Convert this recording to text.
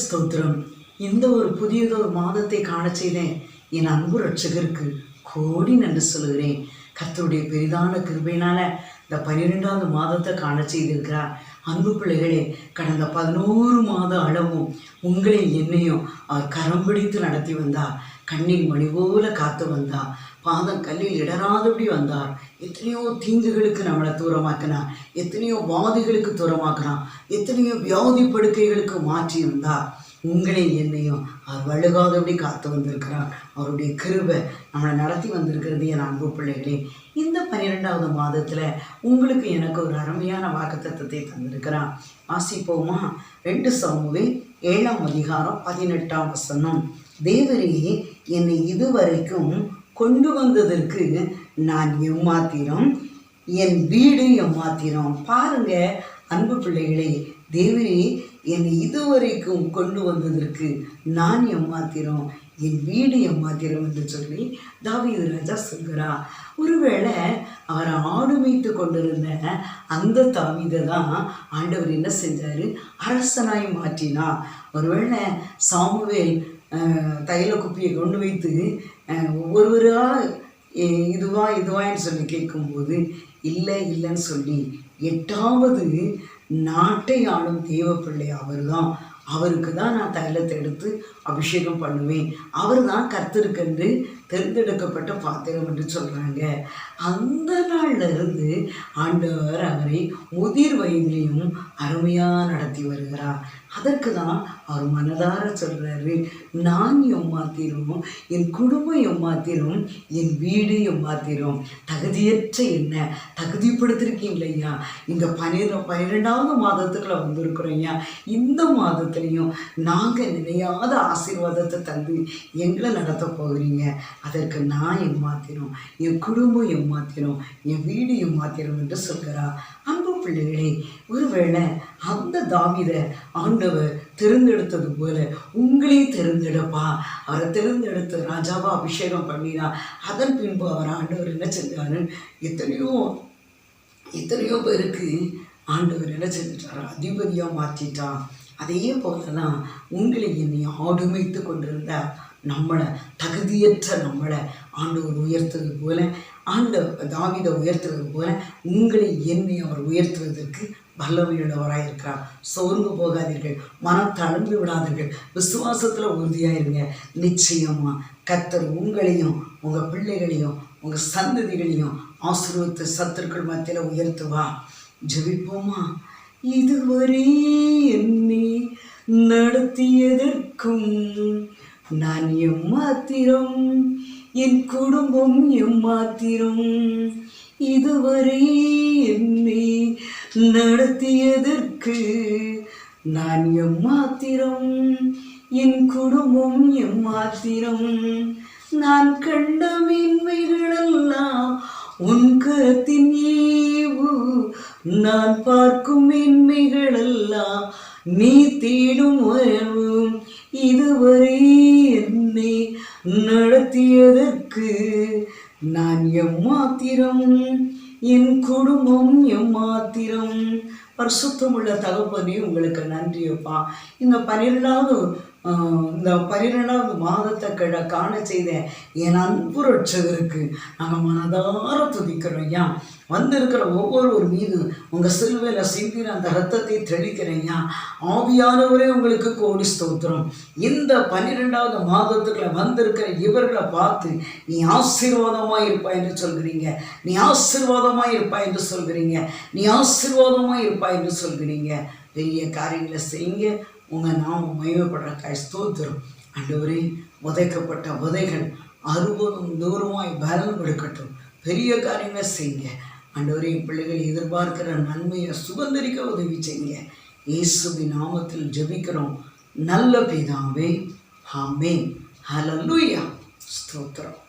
ஸ்தோத்திரம். இந்த ஒரு புதியதொரு மாதத்தை காண செய்தேன் என் அன்பு ரட்சகருக்கு கோடி நன்றி சொல்கிறேன். கர்த்தருடைய பெரிதான கிருபையினால இந்த 12வது மாதத்தை காண செய்திருக்கிறார். அன்பு பிள்ளைகளே, கடந்த 11 மாத அளவும் உங்களை என்னையும் அவர் கரம் பிடித்து நடத்தி வந்தார். கண்ணின் மணி போல காத்து வந்தார். பாதம் கல்லில் இடராதபடி வந்தார். எத்தனையோ தீங்குகளுக்கு நம்மளை தூரமாக்கினார். எத்தனையோ வாதிகளுக்கு தூரமாக்கினார். எத்தனையோ வியாதி படுக்கைகளுக்கு மாற்றி வந்தார். உங்களை என்னையும் அவர் வழுகாதபடி காத்து வந்திருக்கிறார். அவருடைய கிருபை நம்மளை நடத்தி வந்திருக்கிறது. என் அன்பு பிள்ளைகளே, இந்த 12வது மாதத்தில் உங்களுக்கு எனக்கு ஒரு அருமையான வாக்குத்தத்தத்தை தந்திருக்கிறார். வாசிப்போமா? 2 சாமுவேல் 7ஆம் அதிகாரம் 18ஆம் வசனம். தேவரே, என்னை இதுவரைக்கும் கொண்டு வந்ததற்கு நான் எம்மாத்திரம், என் வீடு எம்மாத்திரம். பாருங்க அன்பு பிள்ளைகளே, தேவரே என்னை இதுவரைக்கும் கொண்டு வந்ததற்கு நான் எம்மாத்திரம், என் வீடு எம்மாத்திரம் என்று சொல்லி தாவீது ராஜா சொல்கிறார். ஒருவேளை அவரை ஆடு வைத்து கொண்டிருந்த அந்த தாவீதை தான் ஆண்டவர் என்ன செஞ்சார்? அரசனாய் மாற்றினார். ஒருவேளை சாமுவேல் தைல குப்பியை கொண்டு வைத்து ஒவ்வொருவராக இதுவான்னு சொல்லி கேட்கும்போது இல்லைன்னு சொல்லி 8வது நாட்டை ஆளும் தேவ பிள்ளை அவர் தான். அவருக்கு தான் நான் தைலத்தை எடுத்து அபிஷேகம் பண்ணுவேன். அவர் தான் கர்த்தருக்கென்று தேர்ந்தெடுக்கப்பட்ட பாத்திரம் என்று சொல்கிறாங்க. அந்த நாளில் இருந்து ஆண்டவர் அவரை முதிர் வயதிலையும் அருமையாக நடத்தி வருகிறார். அதற்கு தான் அவர் மனதார சொல்கிறாரு, நான் எம்மாத்திரம், என் குடும்பம் எம்மாத்திரம், என் வீடு எம்மாத்திரம். தகுதியற்ற என்ன தகுதிப்படுத்திருக்கீங்களையா? இந்த 12வது மாதத்துக்குள்ள வந்திருக்கிறோம் ஐயா. இந்த மாதத்துலேயும் நாங்கள் நினையாத ஆசீர்வாதத்தை தந்து எங்களை நடத்த போகிறீங்க. அதற்கு நான் எம்மாத்திரம், என் குடும்பம் எம்மாத்திரம், என் வீடு எம்மாத்திரம் என்று சொல்கிறார். அன்பு பிள்ளைகளே, ஒருவேளை அந்த தாவீதை ஆண்டவர் தெரிந்தெடுத்தது போல உங்களையும் தெரிந்தெடுப்பா. அவரை தெரிந்தெடுத்து ராஜாவா அபிஷேகம் பண்ணினா. அதன் பின்பு அவர் ஆண்டவர் என்ன செஞ்சாரு? எத்தனையோ பேருக்கு ஆண்டவர் என்ன செஞ்சிட்டார்? அதிபதியாக மாற்றிட்டான். அதே போல தான் உங்களை என்னை ஆடுமைத்து கொண்டிருந்த தகுதியற்ற நம்மளை ஆண்டவர் உயர்த்துவது போல, தாவீதை உயர்த்துவது போல உங்களை என்னை அவர் உயர்த்துவதற்கு வல்லமையுள்ளவராக இருக்கிறார். சோர்ந்து போகாதீர்கள், மனம் தளர்ந்து விடாதீர்கள், விசுவாசத்தில் உறுதியாயிருங்க. நிச்சயமாக கர்த்தர் உங்களையும் உங்கள் பிள்ளைகளையும் உங்கள் சந்ததிகளையும் ஆசீர்வதித்து சத்துருக்கள் மத்தியில் உயர்த்துவா. ஜெபிப்போமா? இதுவரை என்னை நடத்தியதற்கும் நான் எம்மாத்திரம், என் குடும்பம் எம்மாத்திரம். இதுவரை என்னை நடத்தியதற்கு நான் எம்மாத்திரம், என் குடும்பம் எம்மாத்திரம். நான் கண்ட மேன்மைகளெல்லாம் உன் கரத்தின் ஈவு, நான் பார்க்கும் மேன்மைகளெல்லாம் நீ தேடும் உயர்வு. இதுவரை என்னை நடத்தியதற்கு நான் எம்மாத்திரம், என் குடும்பம் எம்மாத்திரம். பரிசுத்தமுள்ள தகப்பனே, உங்களுக்கு நன்றியப்பா. இந்த 12வது மாதத்தை காண செய்த என் அன்பு ரட்சகருக்கு நாங்கள் மனதார துதிக்கிறோம் ஐயா. வந்திருக்கிற ஒவ்வொருவர் மீது உங்கள் சிலுவையில் சிந்தின அந்த ரத்தத்தை தெளிக்கிறேன்யா. ஆவியானவரே உங்களுக்கு கோடி ஸ்தோத்திரம். இந்த 12வது மாதத்துக்குள்ள வந்திருக்கிற இவர்களை பார்த்து நீ ஆசீர்வாதமாக இருப்பாய் என்று சொல்கிறீங்க, நீ ஆசீர்வாதமாக இருப்பாய் என்று சொல்கிறீங்க, நீ ஆசீர்வாதமாக இருப்பாய் என்று சொல்கிறீங்க. பெரிய காரியங்களை செய்யுங்க. உங்கள் நாம மகிமைப்படுறக்காய் ஸ்தோத்திரம். ஆண்டவரே, உதைக்கப்பட்ட உதைகள் 60 தூரமாய் பலன் கொடுக்கட்டும். பெரிய காரியங்களை செய்யுங்க ஆண்டவரே. பிள்ளைகள் எதிர்பார்க்கிற நன்மையை சுதந்திரிக்க உதவி செய்யுங்க. இயேசுவின் நாமத்தில் ஜெபிக்கிறோம் நல்ல பிதாவே. ஆமென். ஹல்லேலூயா. ஸ்தோத்திரம்.